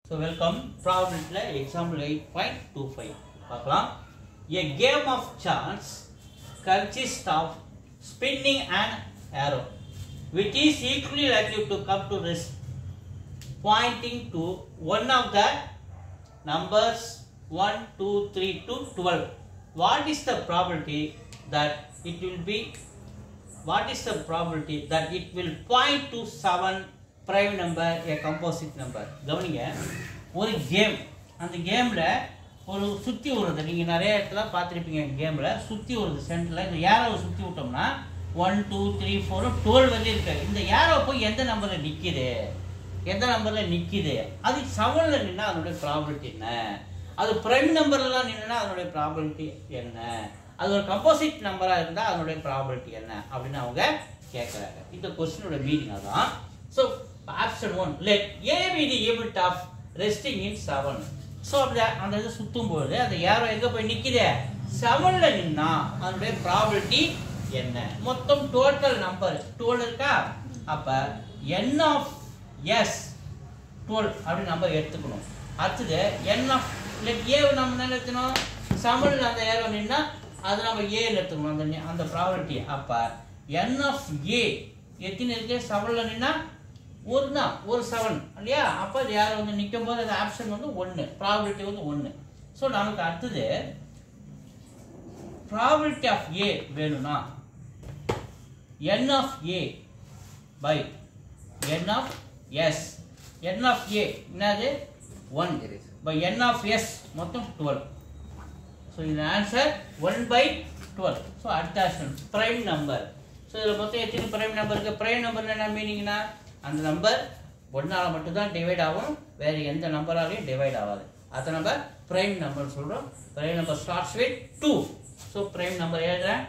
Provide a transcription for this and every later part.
So welcome. Probability example 8.25. பார்க்கலாம். A game of chance consists of spinning an arrow, which is equally likely to come to rest, pointing to one of the numbers 1, 2, 3 to 12. What is the probability that it will be? What is the probability that it will point to 7 prime number, a composite number? கவனிங்க, ஒரு game, அந்த கேம்ல ஒரு சுத்தி வருது. நீங்க நிறைய இடத்துல பார்த்திருப்பீங்க. கேம்ல சுத்தி வருது. சென்டர்ல இந்த ஏரோவை சுத்தி விட்டோம்னா 1 2 3 4 12 வரை இருக்கு. இந்த ஏரோ போய் எந்த நம்பர்ல நிக்குது, எந்த நம்பர்ல நிக்குது, அது 7ல நின்னா அதனுடைய ப்ராபபிலிட்டி என்ன, அது பிரைம் நம்பர்ல நின்னா அதனுடைய ப்ராபபிலிட்டி என்ன, அது ஒரு கம்போசிட் நம்பரா இருந்தா அதனுடைய ப்ராபபிலிட்டி என்ன அப்படின்னு அவங்க கேட்கறாங்க. இந்த क्वेश्चनோட மீனிங் அதான். So option 1, let A be the event of resting in 7. So அந்த இது சுத்தும் போது அந்த ஏரோ எங்க போய் நிக்குது, 7ல நின்னா அதனுடைய ப்ராபபிலிட்டி என்ன. மொத்தம் டோட்டல் நம்பர் 12 இருக்கா. அப்ப n of s 12 அப்படி நம்பர் எடுத்துக்கணும். அடுத்து n of let A நம்ம என்ன எடுத்துக்கணும், 7ல அந்த ஏரோ நின்னா அது நம்ம a ல எடுத்துக்கணும் அந்த ப்ராபபிலிட்டி. அப்ப n of a எத்தனை இருக்கு, 7ல நின்னா ஒரு 7 இல்லையா. அப்ப அது யார் வந்து நிக்கும் போது அந்த ஆப்ஷன் வந்து 1, ப்ராபபிலிட்டி வந்து 1. சோ நமக்கு அடுத்து ப்ராபபிலிட்டி ஆஃப் a வேணும்னா n of a by n of s. n of a என்னது 1 by n of s மொத்தம் 12. So இந்த ஆன்சர் 1/12. So அடுத்த ஆப்ஷன் பிரைம் நம்பர். So இதுல மொத்தம் எத்தனை பிரைம் நம்பர் இருக்கு. பிரைம் நம்பர் என்ன மீனிங்னா அந்த நம்பர் 1ஆல மட்டும் தான் டிவைட் ஆகும், வேற எந்த நம்பராலையும் டிவைட் ஆகாது. அத நம்ம பிரைம் நம்பர் சொல்றோம். Prime number starts with 2. So prime number எழுதுறேன்.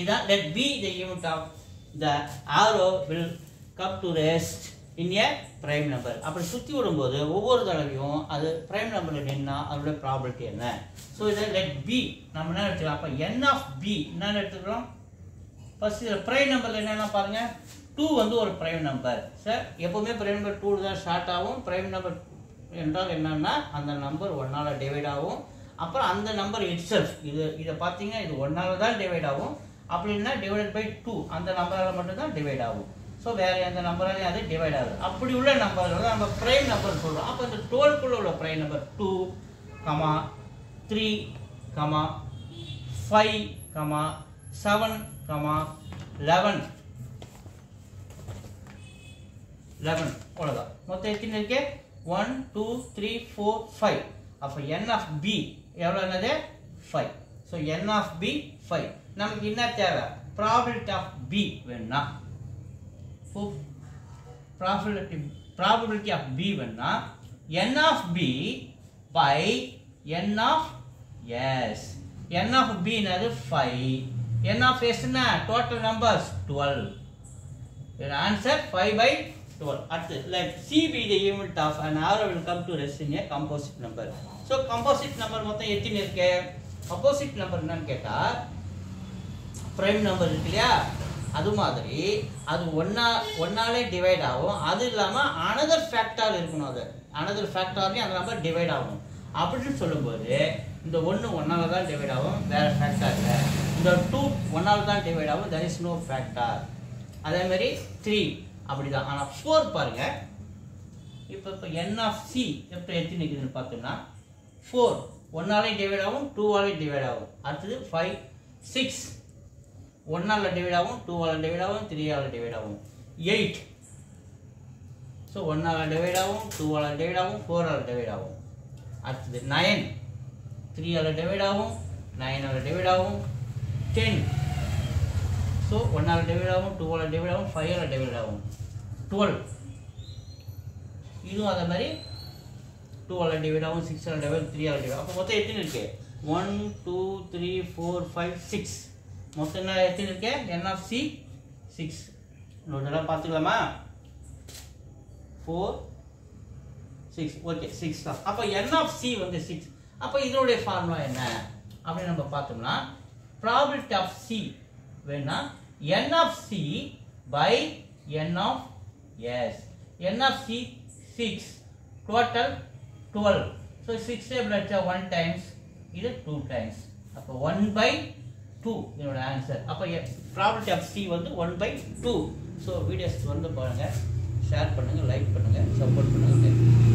இதான் let b the event of the arrow will come to rest in a prime number. அப்படி சுத்தி விடும்போது ஒவ்வொரு தடவையும் அது பிரைம் நம்பர்ல நின்னா அதோட ப்ராபபிலிட்டி என்ன. சோ இத let b நம்ம என்ன எடுத்துக்கலாம். அப்ப n of b என்ன எடுத்துக்கிறோம். ஃபர்ஸ்ட் இந்த பிரைம் நம்பர்ல என்னன்னா பாருங்க, 2 வந்து ஒரு பிரைம் நம்பர். சார் எப்பவுமே பிரைம் நம்பர் 2 தான் ஸ்டார்ட் ஆகும். பிரைம் நம்பர் என்றால் என்னன்னா அந்த நம்பர் 1ஆல டிவைட் ஆகும். அப்புறம் அந்த நம்பர் itself இத பாத்தீங்கன்னா இது 1ஆல தான் டிவைட் ஆகும். அப்படினா டிவைடட் பை 2 அந்த நம்பரால மட்டும் தான் டிவைட் ஆகும். சோ வேற எந்த நம்பராலயும் அது டிவைட் ஆகாது. அப்படி உள்ள நம்பர்கள் நம்ம பிரைம் நம்பர் சொல்றோம். அப்ப இந்த 12 குள்ள உள்ள பிரைம் நம்பர் 2, 3, 5, 7, 11 அவ்வளவுதான். மொத்தம் எத்தனை இருக்கு 1 2 3 4 5. அப்ப n of b எவ்வளவு என்னது 5. So n of b 5. நமக்கு என்ன தேவை, probability of b வேணும்னா probability of b வேணும்னா n of b by n of s. n of b என்னது 5, n of s என்ன total numbers 12. your answer 5/12. அடுத்து let c be the event of an arrow will come to rest in a composite number. so composite number மொத்தம் எத்தனை இருக்கு. opposite number என்னன்னு கேட்டா prime number இருக்கு இல்லையா, அது மாதிரி அது ஒன்னாலே டிவைட் ஆகும். அது இல்லாம another factor இருக்கணும். அது another factorலயும் அந்த நம்பர் டிவைட் ஆகும். அப்படின்னு சொல்லும்போது இந்த 1 1ஆல தான் டிவைட் ஆகும், வேற ஃபேக்டர் இல்ல. இந்த 2 1ஆல தான் டிவைட் ஆகும், there is no factor. அதே மாதிரி 3 அப்படிதான். ஆனா 4 பாருங்க, இப்போ n of c எப்படி எத்தனை இருக்குதுன்னு பார்த்தோம்னா 4 1ஆலே டிவைட் ஆகும், 2ஆலே டிவைட் ஆகும். அடுத்து 5 6 1ஆல டிவைட் ஆகும், 2ஆல டிவைட் ஆகும், 3ஆல டிவைட் ஆகும். 8 சோ 1ஆல டிவைட் ஆகும், 2ஆல டிவைட் ஆகும், 4ஆல டிவைட் ஆகும். அடுத்து 9 3ஆல டிவைட் ஆகும், 9ஆல டிவைட் ஆகும். 10 சோ 1ஆல டிவைட் ஆகும், 2ஆல டிவைட் ஆகும், 5ஆல டிவைட் ஆகும். 12 இதுவும் அதே மாதிரி 2ஆல டிவைட் ஆகும், 6ஆல டிவைட், 3ஆல டிவைட். அப்ப மொத்தம் எத்தனை இருக்கு 1 2 3 4 5 6. மொத்தம் என்ன எத்தனை இருக்கு n of c 6. நோட்டல பாத்துக்கலாமா 4 6. ஓகே 6 தான். அப்ப n of c வந்து 6. அப்ப இதோட ஃபார்முலா என்ன அப்படி நம்ம பார்த்தோம்னா probability of c வேணா n of c by n of s. n of c 6, total 12. So 6 table அடிச்சா 1 times, இது 2 times. அப்போ 1/2 என்னோட ஆன்சர். அப்போ ப்ராபபிலிட்டி ஆஃப் C வந்து 1/2. ஸோ வீடியோஸ் வந்து பாருங்கள், ஷேர் பண்ணுங்கள், லைக் பண்ணுங்கள், சப்போர்ட் பண்ணுங்கள்.